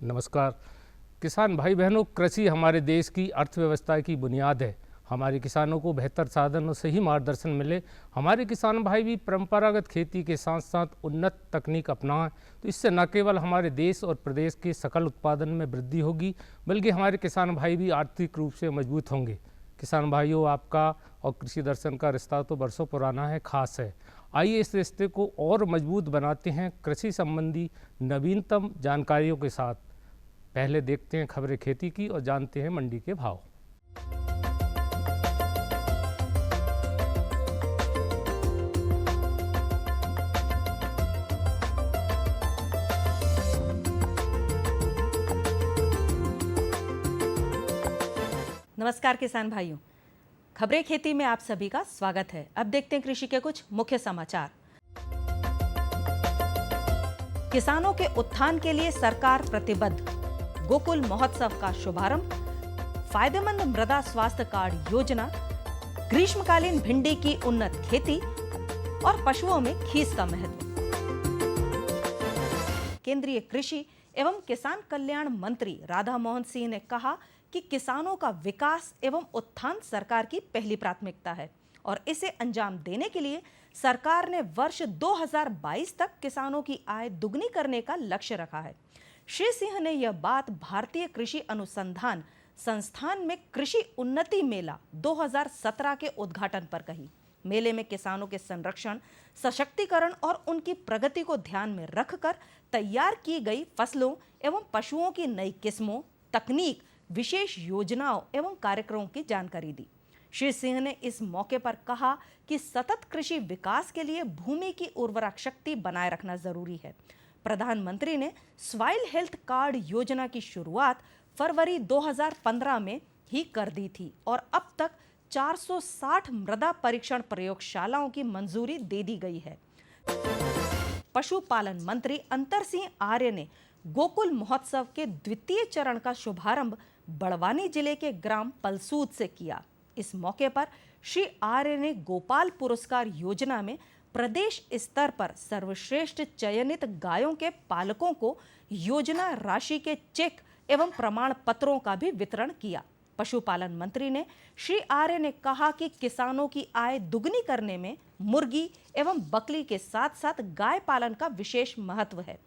नमस्कार। किसान भाई बहनों, कृषि हमारे देश की अर्थव्यवस्था की बुनियाद है। हमारे किसानों को बेहतर साधन और सही मार्गदर्शन मिले। हमारे किसान भाई भी परंपरागत खेती के साथ साथ उन्नत तकनीक अपनाएं, तो इससे न केवल हमारे देश और प्रदेश के सकल उत्पादन में वृद्धि होगी, बल्कि हमारे किसान भाई भी आर्थिक रूप से मजबूत होंगे। किसान भाइयों, आपका और कृषि दर्शन का रिश्ता तो बरसों पुराना है, खास है। आइए इस रिश्ते को और मजबूत बनाते हैं कृषि संबंधी नवीनतम जानकारियों के साथ। पहले देखते हैं खबरें खेती की और जानते हैं मंडी के भाव। नमस्कार किसान भाइयों, खबरें खेती में आप सभी का स्वागत है। अब देखते हैं कृषि के कुछ मुख्य समाचार। किसानों के उत्थान के लिए सरकार प्रतिबद्ध, गोकुल महोत्सव का शुभारंभ, फायदेमंद मृदा स्वास्थ्य कार्ड योजना, ग्रीष्मकालीन भिंडी की उन्नत खेती और पशुओं में खीस का महत्व। केंद्रीय कृषि एवं किसान कल्याण मंत्री राधा मोहन सिंह ने कहा कि किसानों का विकास एवं उत्थान सरकार की पहली प्राथमिकता है और इसे अंजाम देने के लिए सरकार ने वर्ष 2022 तक किसानों की आय दुगनी करने का लक्ष्य रखा है। श्री सिंह ने यह बात भारतीय कृषि अनुसंधान संस्थान में कृषि उन्नति मेला 2017 के उद्घाटन पर कही। मेले में किसानों के संरक्षण, सशक्तिकरण और उनकी प्रगति को ध्यान में रखकर तैयार की गई फसलों एवं पशुओं की नई किस्मों, तकनीक, विशेष योजनाओं एवं कार्यक्रमों की जानकारी दी। श्री सिंह ने इस मौके पर कहा कि सतत कृषि विकास के लिए भूमि की उर्वरक शक्ति बनाए रखना जरूरी है। प्रधानमंत्री ने सॉइल हेल्थ कार्ड योजना की शुरुआत फरवरी 2015 में ही कर दी थी और अब तक 460 मृदा परीक्षण प्रयोगशालाओं की मंजूरी दे दी गई है। पशुपालन मंत्री अंतर सिंह आर्य ने गोकुल महोत्सव के द्वितीय चरण का शुभारंभ बड़वानी जिले के ग्राम पलसूद से किया। इस मौके पर श्री आर्य ने गोपाल पुरस्कार योजना में प्रदेश स्तर पर सर्वश्रेष्ठ चयनित गायों के पालकों को योजना राशि के चेक एवं प्रमाण पत्रों का भी वितरण किया। पशुपालन मंत्री ने श्री आर्य ने कहा कि किसानों की आय दुगनी करने में मुर्गी एवं बकरी के साथ साथ गाय पालन का विशेष महत्व है।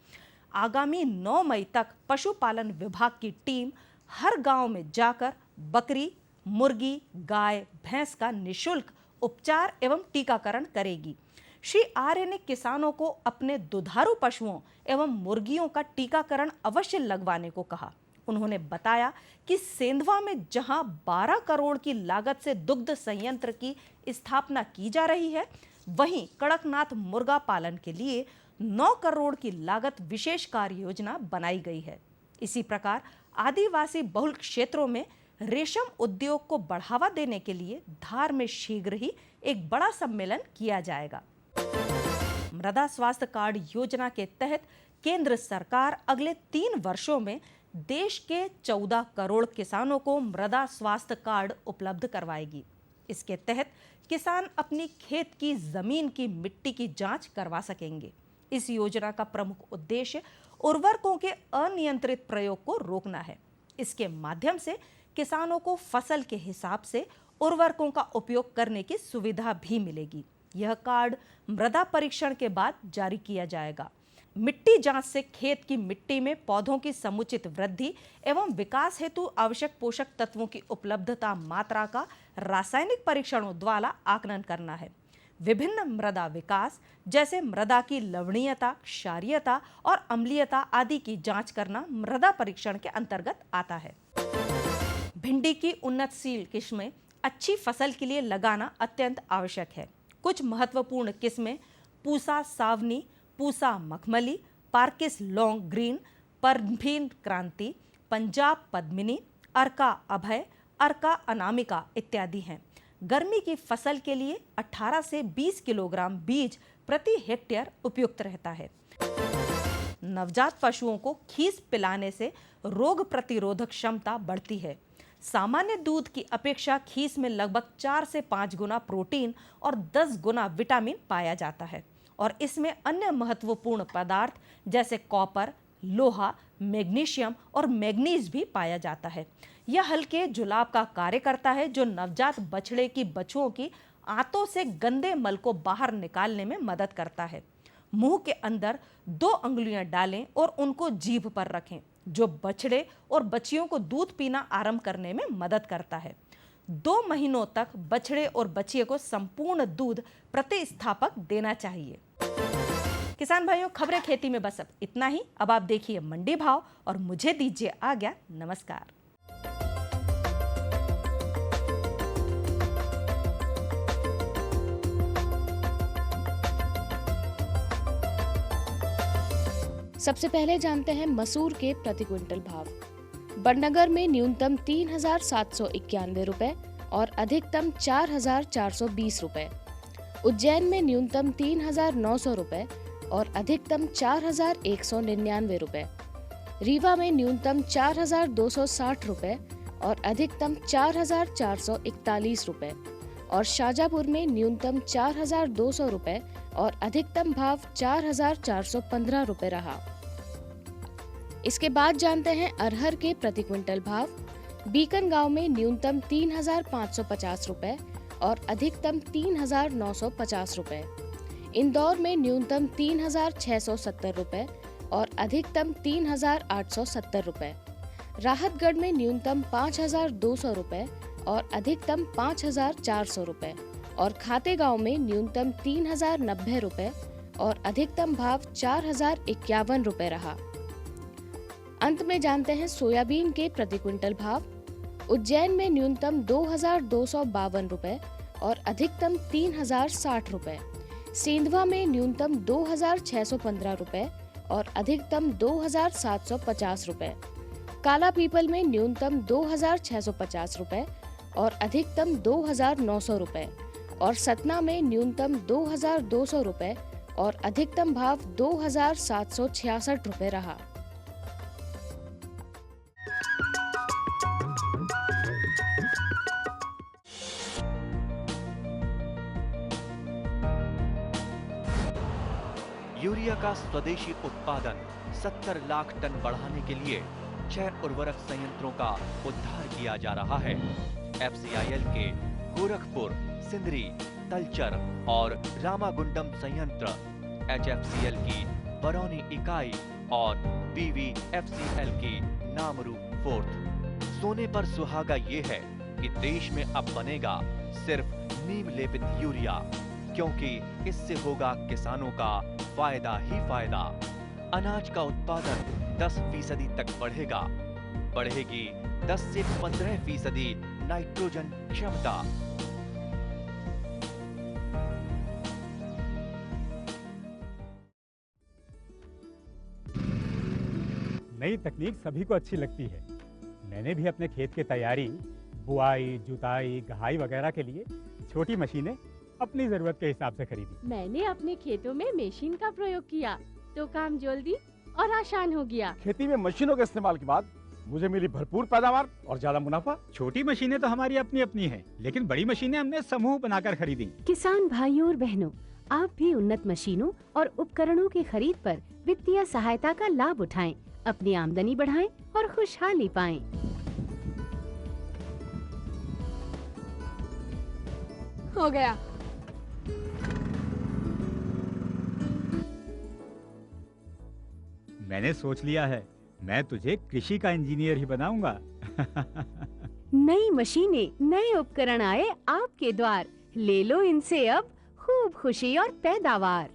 आगामी 9 मई तक पशुपालन विभाग की टीम हर गांव में जाकर बकरी, मुर्गी, गाय, भैंस का निःशुल्क उपचार एवं टीकाकरण करेगी। श्री आर्य ने किसानों को अपने दुधारू पशुओं एवं मुर्गियों का टीकाकरण अवश्य लगवाने को कहा। उन्होंने बताया कि सेंधवा में जहां 12 करोड़ की लागत से दुग्ध संयंत्र की स्थापना की जा रही है, वहीं कड़कनाथ मुर्गा पालन के लिए 9 करोड़ की लागत विशेष कार्य योजना बनाई गई है। इसी प्रकार आदिवासी बहुल क्षेत्रों में रेशम उद्योग को बढ़ावा देने के लिए धार में शीघ्र ही एक बड़ा सम्मेलन किया जाएगा। मृदा स्वास्थ्य कार्ड योजना के तहत केंद्र सरकार अगले 3 वर्षों में देश के 14 करोड़ किसानों को मृदा स्वास्थ्य कार्ड उपलब्ध करवाएगी। इसके तहत किसान अपनी खेत की जमीन की मिट्टी की जांच करवा सकेंगे। इस योजना का प्रमुख उद्देश्य उर्वरकों के अनियंत्रित प्रयोग को रोकना है। इसके माध्यम से किसानों को फसल के हिसाब से उर्वरकों का उपयोग करने की सुविधा भी मिलेगी। यह कार्ड मृदा परीक्षण के बाद जारी किया जाएगा। मिट्टी जांच से खेत की मिट्टी में पौधों की समुचित वृद्धि एवं विकास हेतु आवश्यक पोषक तत्वों की उपलब्धता मात्रा का रासायनिक परीक्षणों द्वारा आकलन करना है। विभिन्न मृदा विकास जैसे मृदा की लवणीयता, क्षारीयता और अम्लीयता आदि की जांच करना मृदा परीक्षण के अंतर्गत आता है। भिंडी की उन्नतशील किस्में अच्छी फसल के लिए लगाना अत्यंत आवश्यक है। कुछ महत्वपूर्ण किस्में पूसा सावनी, पूसा मखमली, पार्किस लॉन्ग ग्रीन, परभीन क्रांति, पंजाब पद्मिनी, अर्का अभय, अर्का अनामिका इत्यादि हैं। गर्मी की फसल के लिए 18 से 20 किलोग्राम बीज प्रति हेक्टेयर उपयुक्त रहता है। नवजात पशुओं को खीस पिलाने से रोग प्रतिरोधक क्षमता बढ़ती है। सामान्य दूध की अपेक्षा खीस में लगभग 4 से 5 गुना प्रोटीन और 10 गुना विटामिन पाया जाता है और इसमें अन्य महत्वपूर्ण पदार्थ जैसे कॉपर, लोहा, मैग्नीशियम और मैग्नीज भी पाया जाता है। यह हल्के जुलाब का कार्य करता है जो नवजात बछड़े की बछुओं की आंतों से गंदे मल को बाहर निकालने में मदद करता है। मुंह के अंदर 2 अंगुलियां डालें और उनको जीभ पर रखें, जो बछड़े और बच्चियों को दूध पीना आरंभ करने में मदद करता है। 2 महीनों तक बछड़े और बच्चियों को संपूर्ण दूध प्रतिस्थापक देना चाहिए। किसान भाइयों, खबरें खेती में बस अब इतना ही। अब आप देखिए मंडी भाव और मुझे दीजिए आज्ञा। नमस्कार। सबसे पहले जानते हैं मसूर के प्रति क्विंटल भाव। बड़नगर में न्यूनतम 3,791 रुपए और अधिकतम 4,420 रुपए। उज्जैन में न्यूनतम 3,900 रुपए और अधिकतम 4,199 रुपए। रीवा में न्यूनतम 4,260 रुपए और अधिकतम 4,441 रुपए और शाजापुर में न्यूनतम 4,200 रुपए और अधिकतम भाव 4,415 रुपए रहा। इसके बाद जानते हैं अरहर के प्रति क्विंटल भाव। बीकन गांव में न्यूनतम 3,550 रुपए और अधिकतम 3,950 रुपए। इंदौर में न्यूनतम 3,670 रुपए और अधिकतम 3,870 रुपए। राहतगढ़ में न्यूनतम 5,200 रुपए और अधिकतम 5,400 रुपए और खातेगांव में न्यूनतम 3,090 रुपए और अधिकतम भाव 4,051 रुपए रहा। अंत में जानते हैं सोयाबीन के प्रति क्विंटल भाव। उज्जैन में न्यूनतम 2,252 रुपए और अधिकतम 3,060 रुपए। सेंधवा में न्यूनतम 2,615 रुपए और अधिकतम 2,750 रुपए। काला पीपल में न्यूनतम 2,650 रुपए और अधिकतम 2,900 रुपए और सतना में न्यूनतम 2,200 रुपए और अधिकतम भाव 2,766 रुपए रहा। यूरिया का स्वदेशी उत्पादन 70 लाख टन बढ़ाने के लिए 6 उर्वरक संयंत्रों का उद्धार किया जा रहा है। FCIL के गोरखपुर, सिंदरी, तलचर और रामागुंडम संयंत्र, HFCL की बरौनी इकाई और BVFCL की नामरू फोर्थ। सोने पर सुहागा ये है कि देश में अब बनेगा सिर्फ नीम लेपित यूरिया, क्योंकि इससे होगा किसानों का फायदा ही फायदा। अनाज का उत्पादन 10% तक बढ़ेगा। बढ़ेगी 10 से 15% नाइट्रोजन क्षमता। नई तकनीक सभी को अच्छी लगती है। मैंने भी अपने खेत की तैयारी, बुआई, जुताई, गहाई वगैरह के लिए छोटी मशीनें अपनी जरूरत के हिसाब से खरीदी। मैंने अपने खेतों में मशीन का प्रयोग किया तो काम जल्दी और आसान हो गया। खेती में मशीनों के इस्तेमाल के बाद मुझे मिली भरपूर पैदावार और ज्यादा मुनाफा। छोटी मशीनें तो हमारी अपनी अपनी हैं, लेकिन बड़ी मशीनें हमने समूह बनाकर खरीदी। किसान भाइयों और बहनों, आप भी उन्नत मशीनों और उपकरणों की खरीद पर वित्तीय सहायता का लाभ उठाएं, अपनी आमदनी बढ़ाएं और खुशहाली पाएं। हो गया। मैंने सोच लिया है, मैं तुझे कृषि का इंजीनियर ही बनाऊंगा। नई मशीनें, नए उपकरण आए आपके द्वार, ले लो इनसे अब खूब खुशी और पैदावार।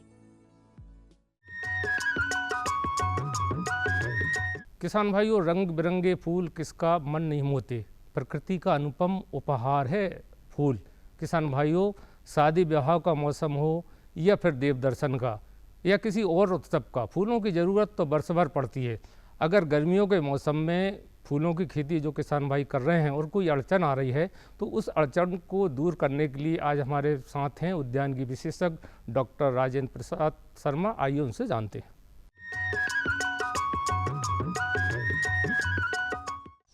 किसान भाइयों, रंग बिरंगे फूल किसका मन नहीं मोहते। प्रकृति का अनुपम उपहार है फूल। किसान भाइयों, शादी ब्याह का मौसम हो या फिर देव दर्शन का या किसी और उत्सव का, फूलों की ज़रूरत तो बरस भर पड़ती है। अगर गर्मियों के मौसम में फूलों की खेती जो किसान भाई कर रहे हैं और कोई अड़चन आ रही है, तो उस अड़चन को दूर करने के लिए आज हमारे साथ हैं उद्यान की विशेषज्ञ डॉक्टर राजेंद्र प्रसाद शर्मा। आइए उनसे जानते हैं।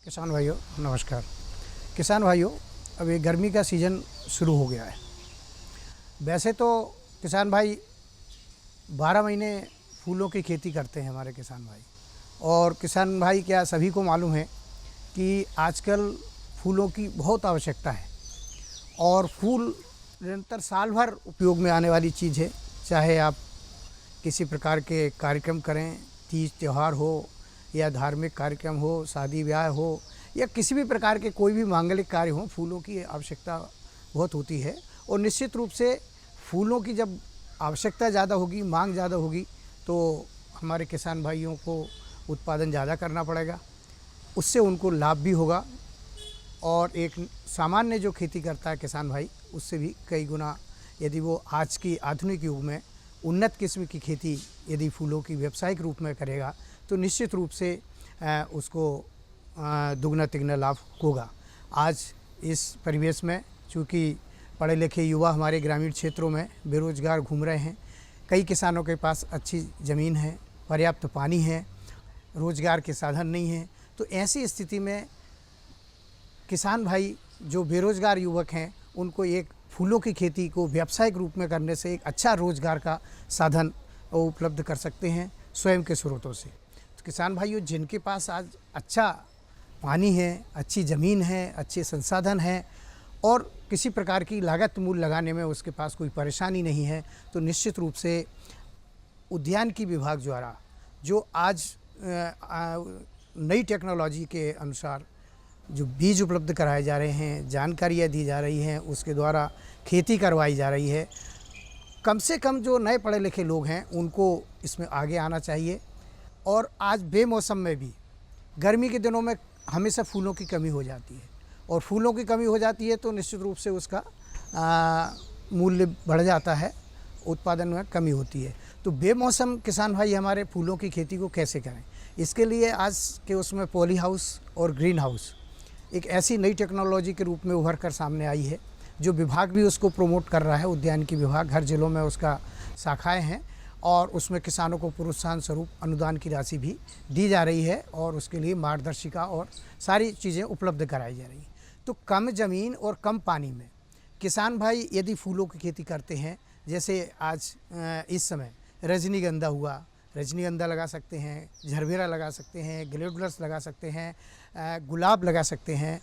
किसान भाइयों नमस्कार। किसान भाइयों, अभी गर्मी का सीज़न शुरू हो गया है। वैसे तो किसान भाई 12 महीने फूलों की खेती करते हैं हमारे किसान भाई, और किसान भाई क्या सभी को मालूम है कि आजकल फूलों की बहुत आवश्यकता है और फूल निरंतर साल भर उपयोग में आने वाली चीज़ है। चाहे आप किसी प्रकार के कार्यक्रम करें, तीज त्यौहार हो या धार्मिक कार्यक्रम हो, शादी ब्याह हो या किसी भी प्रकार के कोई भी मांगलिक कार्य हो, फूलों की आवश्यकता बहुत होती है। और निश्चित रूप से फूलों की जब आवश्यकता ज़्यादा होगी, मांग ज़्यादा होगी, तो हमारे किसान भाइयों को उत्पादन ज़्यादा करना पड़ेगा, उससे उनको लाभ भी होगा और एक सामान्य जो खेती करता है किसान भाई, उससे भी कई गुना यदि वो आज की आधुनिक युग में उन्नत किस्म की खेती यदि फूलों की व्यावसायिक रूप में करेगा तो निश्चित रूप से उसको दुगना तिगना लाभ होगा। आज इस परिवेश में चूँकि पढ़े लिखे युवा हमारे ग्रामीण क्षेत्रों में बेरोजगार घूम रहे हैं, कई किसानों के पास अच्छी ज़मीन है, पर्याप्त पानी है, रोजगार के साधन नहीं हैं, तो ऐसी स्थिति में किसान भाई जो बेरोजगार युवक हैं उनको एक फूलों की खेती को व्यावसायिक रूप में करने से एक अच्छा रोजगार का साधन उपलब्ध कर सकते हैं स्वयं के स्रोतों से। तो किसान भाइयों जिनके पास आज अच्छा पानी है, अच्छी ज़मीन है, अच्छे संसाधन हैं और किसी प्रकार की लागत मूल्य लगाने में उसके पास कोई परेशानी नहीं है, तो निश्चित रूप से उद्यान की विभाग द्वारा जो आज नई टेक्नोलॉजी के अनुसार जो बीज उपलब्ध कराए जा रहे हैं, जानकारियाँ दी जा रही हैं, उसके द्वारा खेती करवाई जा रही है, कम से कम जो नए पढ़े लिखे लोग हैं उनको इसमें आगे आना चाहिए। और आज बेमौसम में भी गर्मी के दिनों में हमेशा फूलों की कमी हो जाती है और फूलों की कमी हो जाती है तो निश्चित रूप से उसका मूल्य बढ़ जाता है, उत्पादन में कमी होती है। तो बेमौसम किसान भाई हमारे फूलों की खेती को कैसे करें, इसके लिए आज के उसमें पॉली हाउस और ग्रीन हाउस एक ऐसी नई टेक्नोलॉजी के रूप में उभर कर सामने आई है, जो विभाग भी उसको प्रमोट कर रहा है। उद्यान की विभाग हर जिलों में उसका शाखाएं हैं और उसमें किसानों को प्रोत्साहन स्वरूप अनुदान की राशि भी दी जा रही है और उसके लिए मार्गदर्शिका और सारी चीज़ें उपलब्ध कराई जा रही हैं। तो कम ज़मीन और कम पानी में किसान भाई यदि फूलों की खेती करते हैं, जैसे आज इस समय रजनीगंधा हुआ, रजनीगंधा लगा सकते हैं, झरबेरा लगा सकते हैं, ग्लेडुलस लगा सकते हैं, गुलाब लगा सकते हैं,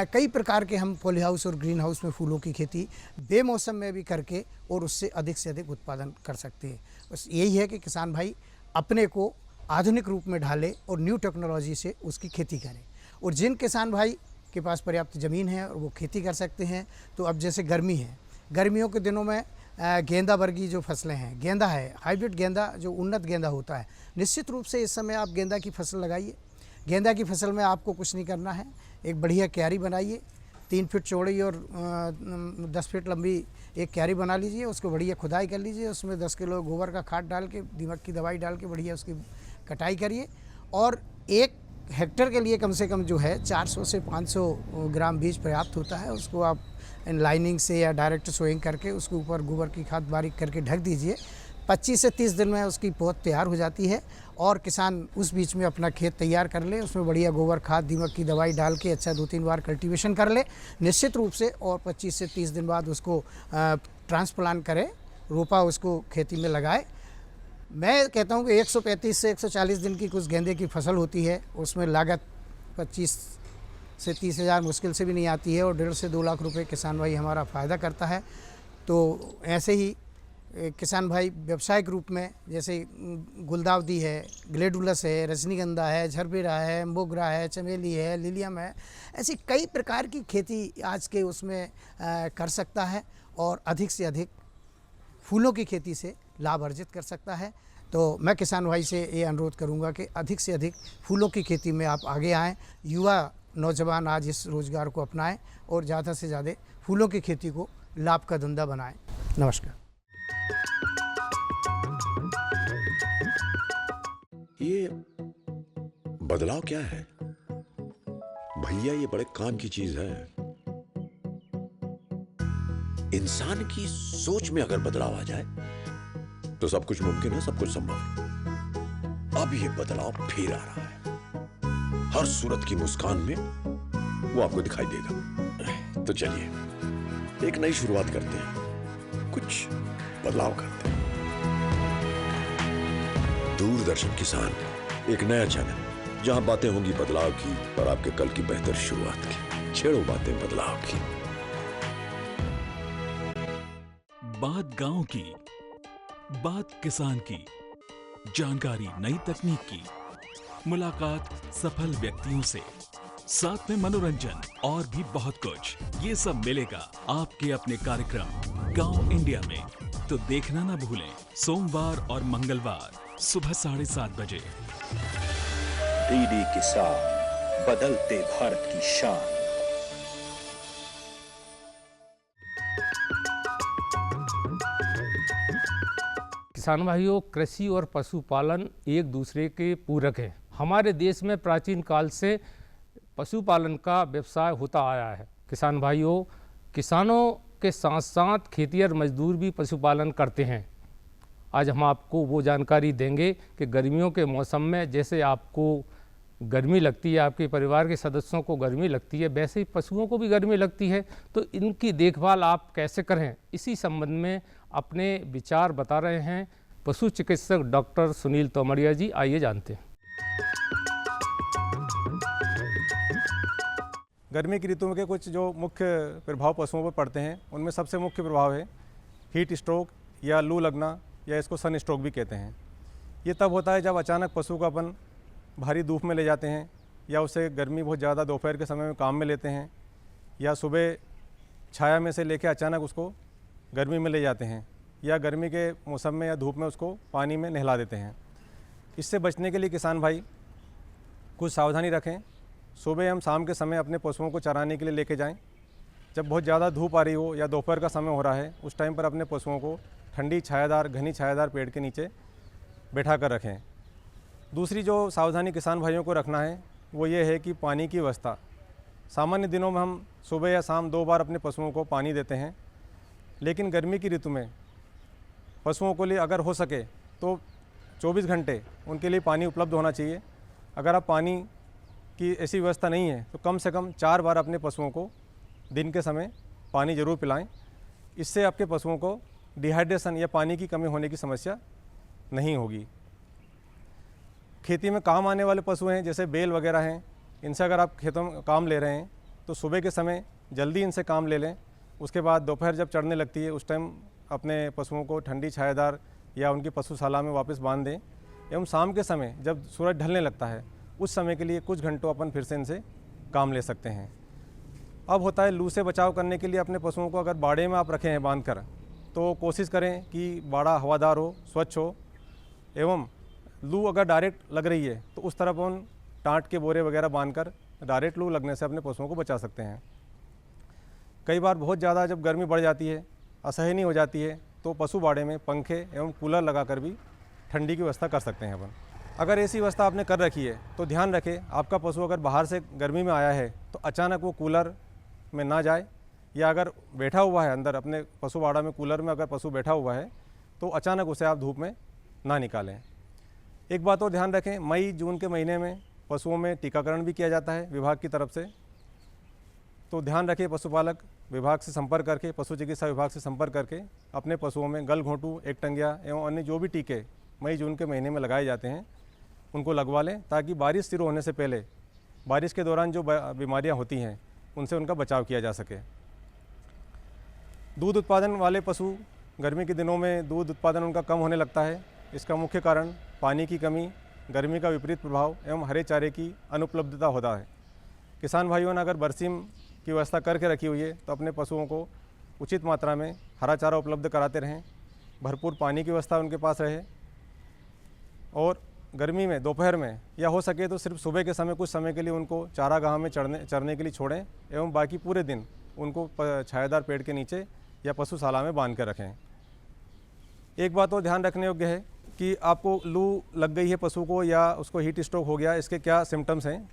कई प्रकार के हम पॉली हाउस और ग्रीन हाउस में फूलों की खेती बेमौसम में भी करके और उससे अधिक उत्पादन कर सकते हैं। बस यही है कि किसान भाई अपने को आधुनिक रूप में ढाले और न्यू टेक्नोलॉजी से उसकी खेती करें। और जिन किसान भाई के पास पर्याप्त ज़मीन है और वो खेती कर सकते हैं, तो अब जैसे गर्मी है, गर्मियों के दिनों में गेंदा वर्गीय जो फसलें हैं, गेंदा है, हाइब्रिड गेंदा जो उन्नत गेंदा होता है, निश्चित रूप से इस समय आप गेंदा की फसल लगाइए। गेंदा की फसल में आपको कुछ नहीं करना है, एक बढ़िया क्यारी बनाइए, 3 फीट चौड़ी और 10 फीट लंबी एक क्यारी बना लीजिए, उसको बढ़िया खुदाई कर लीजिए, उसमें 10 किलो गोबर का खाद डाल के, दीमक की दवाई डाल के बढ़िया उसकी कटाई करिए और 1 हेक्टेयर के लिए कम से कम जो है 400 से 500 ग्राम बीज पर्याप्त होता है। उसको आप लाइनिंग से या डायरेक्ट सोइंग करके उसके ऊपर गोबर की खाद बारीक करके ढक दीजिए। 25 से 30 दिन में उसकी पौध तैयार हो जाती है और किसान उस बीच में अपना खेत तैयार कर ले, उसमें बढ़िया गोबर खाद, दीमक की दवाई डाल के अच्छा 2-3 बार कल्टीवेशन कर ले निश्चित रूप से, और 25 से 30 दिन बाद उसको ट्रांसप्लांट करे, रोपा उसको खेती में लगाए। मैं कहता हूँ कि 135 से 140 दिन की कुछ गेंदे की फसल होती है, उसमें लागत 25 से 30 हज़ार मुश्किल से भी नहीं आती है और 1.5 से 2 लाख रुपए किसान भाई हमारा फ़ायदा करता है। तो ऐसे ही किसान भाई व्यावसायिक रूप में जैसे गुलदाउदी है, ग्लेडुलस है, रजनीगंधा है, झरबेरा है, मोगरा है, चमेली है, लिलियम है, ऐसी कई प्रकार की खेती आज के उसमें कर सकता है और अधिक से अधिक फूलों की खेती से लाभ अर्जित कर सकता है। तो मैं किसान भाई से ये अनुरोध करूंगा कि अधिक से अधिक फूलों की खेती में आप आगे आएँ, युवा नौजवान आज इस रोज़गार को अपनाएं और ज़्यादा से ज़्यादा फूलों की खेती को लाभ का धंधा बनाएं। नमस्कार। ये बदलाव क्या है भैया? ये बड़े काम की चीज है। इंसान की सोच में अगर बदलाव आ जाए तो सब कुछ मुमकिन है, सब कुछ संभव है। अब ये बदलाव फिर आ रहा है, हर सूरत की मुस्कान में वो आपको दिखाई देगा। तो चलिए एक नई शुरुआत करते हैं, कुछ बदलाव करते हैं। दूरदर्शन किसान, एक नया चैनल जहां बातें होंगी बदलाव की और आपके कल की बेहतर शुरुआत की। छेड़ो बातें बदलाव की। बात गांव की, बात किसान की, जानकारी नई तकनीक की, मुलाकात सफल व्यक्तियों से, साथ में मनोरंजन और भी बहुत कुछ। ये सब मिलेगा आपके अपने कार्यक्रम गांव इंडिया में। तो देखना ना भूलें सोमवार और मंगलवार सुबह 7:30 बजे। डीडी किसान, बदलते भारत की शान। किसान भाइयों, कृषि और पशुपालन एक दूसरे के पूरक हैं। हमारे देश में प्राचीन काल से पशुपालन का व्यवसाय होता आया है। किसान भाइयों, किसानों के साथ साथ खेतिहर मजदूर भी पशुपालन करते हैं। आज हम आपको वो जानकारी देंगे कि गर्मियों के मौसम में जैसे आपको गर्मी लगती है, आपके परिवार के सदस्यों को गर्मी लगती है, वैसे ही पशुओं को भी गर्मी लगती है। तो इनकी देखभाल आप कैसे करें, इसी संबंध में अपने विचार बता रहे हैं पशु चिकित्सक डॉक्टर सुनील तोमरिया जी। आइए जानते हैं। गर्मी की ऋतु के कुछ जो मुख्य प्रभाव पशुओं पर पड़ते हैं, उनमें सबसे मुख्य प्रभाव है हीट स्ट्रोक या लू लगना, या इसको सन स्ट्रोक भी कहते हैं। ये तब होता है जब अचानक पशु को अपन भारी धूप में ले जाते हैं, या उसे गर्मी बहुत ज़्यादा दोपहर के समय में काम में लेते हैं, या सुबह छाया में से लेकर अचानक उसको गर्मी में ले जाते हैं, या गर्मी के मौसम में या धूप में उसको पानी में नहला देते हैं। इससे बचने के लिए किसान भाई कुछ सावधानी रखें। सुबह एवं शाम के समय अपने पशुओं को चराने के लिए लेके जाएं। जब बहुत ज़्यादा धूप आ रही हो या दोपहर का समय हो रहा है, उस टाइम पर अपने पशुओं को ठंडी छायादार, घनी छायादार पेड़ के नीचे बैठा कर रखें। दूसरी जो सावधानी किसान भाइयों को रखना है वो ये है कि पानी की व्यवस्था। सामान्य दिनों में हम सुबह या शाम 2 बार अपने पशुओं को पानी देते हैं, लेकिन गर्मी की ऋतु में पशुओं के लिए अगर हो सके तो 24 घंटे उनके लिए पानी उपलब्ध होना चाहिए। अगर आप पानी की ऐसी व्यवस्था नहीं है तो कम से कम 4 बार अपने पशुओं को दिन के समय पानी ज़रूर पिलाएं। इससे आपके पशुओं को डिहाइड्रेशन या पानी की कमी होने की समस्या नहीं होगी। खेती में काम आने वाले पशु हैं जैसे बैल वगैरह हैं, इनसे अगर आप खेतों में काम ले रहे हैं तो सुबह के समय जल्दी इनसे काम ले लें। उसके बाद दोपहर जब चढ़ने लगती है उस टाइम अपने पशुओं को ठंडी छायादार या उनकी पशुशाला में वापस बांध दें। एवं शाम के समय जब सूरज ढलने लगता है उस समय के लिए कुछ घंटों अपन फिर से इनसे काम ले सकते हैं। अब होता है लू से बचाव करने के लिए अपने पशुओं को अगर बाड़े में आप रखे हैं बांध कर, तो कोशिश करें कि बाड़ा हवादार हो, स्वच्छ हो। एवं लू अगर डायरेक्ट लग रही है तो उस तरफ उन टाट के बोरे वगैरह बांधकर डायरेक्ट लू लगने से अपने पशुओं को बचा सकते हैं। कई बार बहुत ज़्यादा जब गर्मी बढ़ जाती है, असहनीय हो जाती है, तो पशु बाड़े में पंखे एवं कूलर लगाकर भी ठंडी की व्यवस्था कर सकते हैं अपन। अगर ऐसी व्यवस्था आपने कर रखी है तो ध्यान रखें आपका पशु अगर बाहर से गर्मी में आया है तो अचानक वो कूलर में ना जाए, या अगर बैठा हुआ है अंदर अपने पशु बाड़ा में कूलर में अगर पशु बैठा हुआ है तो अचानक उसे आप धूप में ना निकालें। एक बात और ध्यान रखें, मई जून के महीने में पशुओं में टीकाकरण भी किया जाता है विभाग की तरफ से। तो ध्यान रखें, पशुपालक विभाग से संपर्क करके, पशु चिकित्सा विभाग से संपर्क करके अपने पशुओं में गलघोंटू, एकटंगिया एवं अन्य जो भी टीके मई जून के महीने में लगाए जाते हैं उनको लगवा लें, ताकि बारिश शुरू होने से पहले बारिश के दौरान जो बीमारियां होती हैं उनसे उनका बचाव किया जा सके। दूध उत्पादन वाले पशु गर्मी के दिनों में दूध उत्पादन उनका कम होने लगता है। इसका मुख्य कारण पानी की कमी, गर्मी का विपरीत प्रभाव एवं हरे चारे की अनुपलब्धता होता है। किसान भाइयों ने अगर बरसीम की व्यवस्था करके रखी हुई है तो अपने पशुओं को उचित मात्रा में हरा चारा उपलब्ध कराते रहें, भरपूर पानी की व्यवस्था उनके पास रहे, और गर्मी में दोपहर में या हो सके तो सिर्फ सुबह के समय कुछ समय के लिए उनको चारागाह में चरने के लिए छोड़ें, एवं बाकी पूरे दिन उनको छायादार पेड़ के नीचे या पशुशाला में बांध कर रखें। एक बात और ध्यान रखने योग्य है कि आपको लू लग गई है पशु को या उसको हीट स्ट्रोक हो गया, इसके क्या सिम्टम्स हैं,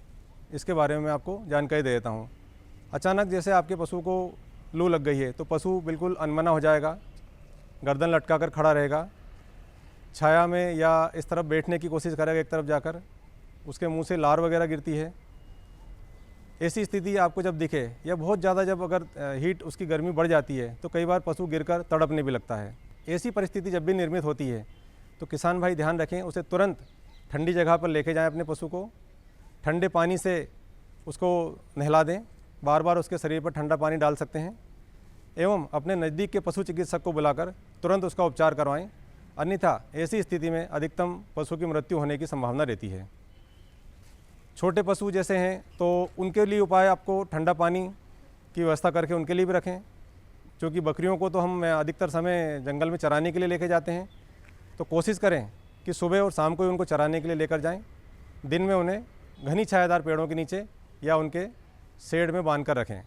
इसके बारे में मैं आपको जानकारी दे देता हूँ। अचानक जैसे आपके पशु को लू लग गई है तो पशु बिल्कुल अनमना हो जाएगा, गर्दन लटका कर खड़ा रहेगा, छाया में या इस तरफ बैठने की कोशिश करेगा एक तरफ जाकर, उसके मुंह से लार वगैरह गिरती है। ऐसी स्थिति आपको जब दिखे या बहुत ज़्यादा जब अगर हीट उसकी गर्मी बढ़ जाती है तो कई बार पशु गिरकर तड़पने भी लगता है। ऐसी परिस्थिति जब भी निर्मित होती है तो किसान भाई ध्यान रखें, उसे तुरंत ठंडी जगह पर लेके जाएं अपने पशु को, ठंडे पानी से उसको नहला दें, बार बार उसके शरीर पर ठंडा पानी डाल सकते हैं, एवं अपने नज़दीक के पशु चिकित्सक को बुलाकर तुरंत उसका उपचार करवाएं, अन्यथा ऐसी स्थिति में अधिकतम पशु की मृत्यु होने की संभावना रहती है। छोटे पशु जैसे हैं तो उनके लिए उपाय आपको ठंडा पानी की व्यवस्था करके उनके लिए भी रखें, क्योंकि बकरियों को तो हम अधिकतर समय जंगल में चराने के लिए लेके जाते हैं, तो कोशिश करें कि सुबह और शाम को ही उनको चराने के लिए लेकर जाएं। दिन में उन्हें घनी छायादार पेड़ों के नीचे या उनके शेड में बांध कर रखें।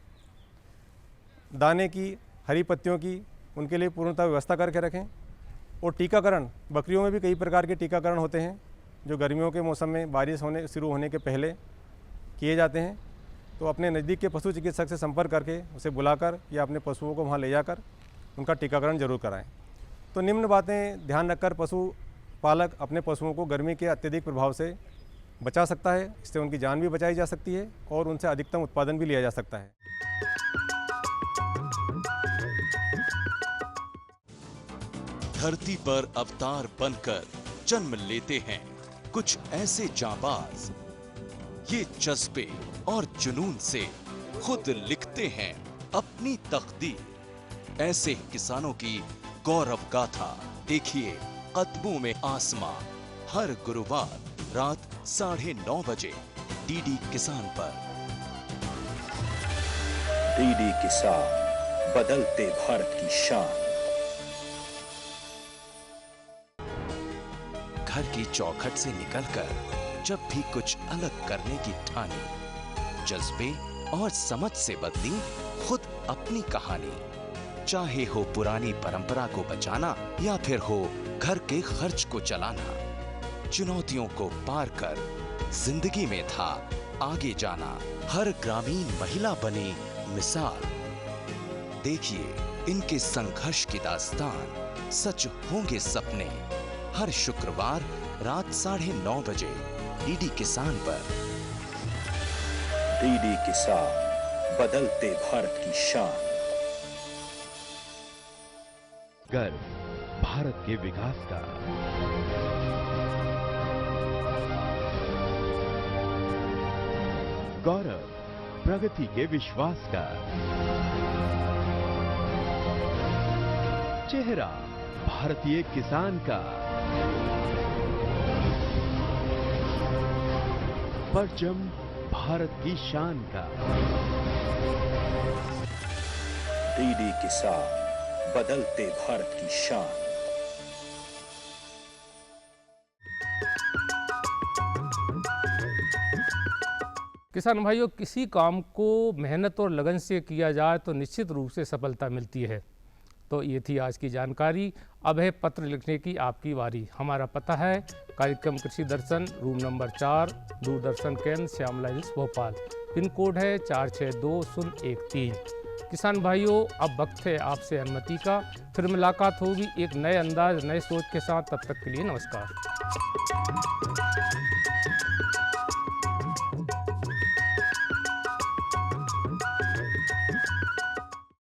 दाने की, हरी पत्तियों की उनके लिए पूर्णतः व्यवस्था करके रखें। और टीकाकरण, बकरियों में भी कई प्रकार के टीकाकरण होते हैं जो गर्मियों के मौसम में बारिश शुरू होने के पहले किए जाते हैं, तो अपने नज़दीक के पशु चिकित्सक से संपर्क करके उसे बुलाकर या अपने पशुओं को वहाँ ले जाकर उनका टीकाकरण जरूर कराएं। तो निम्न बातें ध्यान रखकर पशु पालक अपने पशुओं को गर्मी के अत्यधिक प्रभाव से बचा सकता है, इससे उनकी जान भी बचाई जा सकती है और उनसे अधिकतम उत्पादन भी लिया जा सकता है। धरती पर अवतार बनकर जन्म लेते हैं कुछ ऐसे जांबाज, ये जज्बे और जुनून से खुद लिखते हैं अपनी तकदीर। ऐसे किसानों की गौरव गाथा देखिए कदमों में आसमां, हर गुरुवार रात 9:30 बजे डीडी किसान पर। डीडी किसान, बदलते भारत की शान। घर की चौखट से निकलकर जब भी कुछ अलग करने की ठानी, जज्बे और समझ से बदली खुद अपनी कहानी। चाहे हो पुरानी परंपरा को बचाना या फिर हो घर के खर्च को चलाना, चुनौतियों को पार कर जिंदगी में था आगे जाना। हर ग्रामीण महिला बनी मिसाल। देखिए इनके संघर्ष की दास्तान, सच होंगे सपने। हर शुक्रवार रात 9:30 बजे डीडी किसान पर। डीडी किसान, बदलते भारत की शान। गर्व भारत के विकास का, गौरव प्रगति के विश्वास का, चेहरा भारतीय किसान का, परचम भारत की शान का। डीडी किसान, बदलते भारत की शान। किसान भाइयों, किसी काम को मेहनत और लगन से किया जाए तो निश्चित रूप से सफलता मिलती है। तो ये थी आज की जानकारी। अब है पत्र लिखने की आपकी बारी। हमारा पता है कार्यक्रम कृषि दर्शन, रूम नंबर 4, दूरदर्शन केंद्र Shyamla hills Bhopal. Pin code है 462013। किसान भाइयों, अब वक्त है आपसे अनुमति का। फिर मुलाकात होगी एक नए अंदाज, नए सोच के साथ। तब तक के लिए नमस्कार।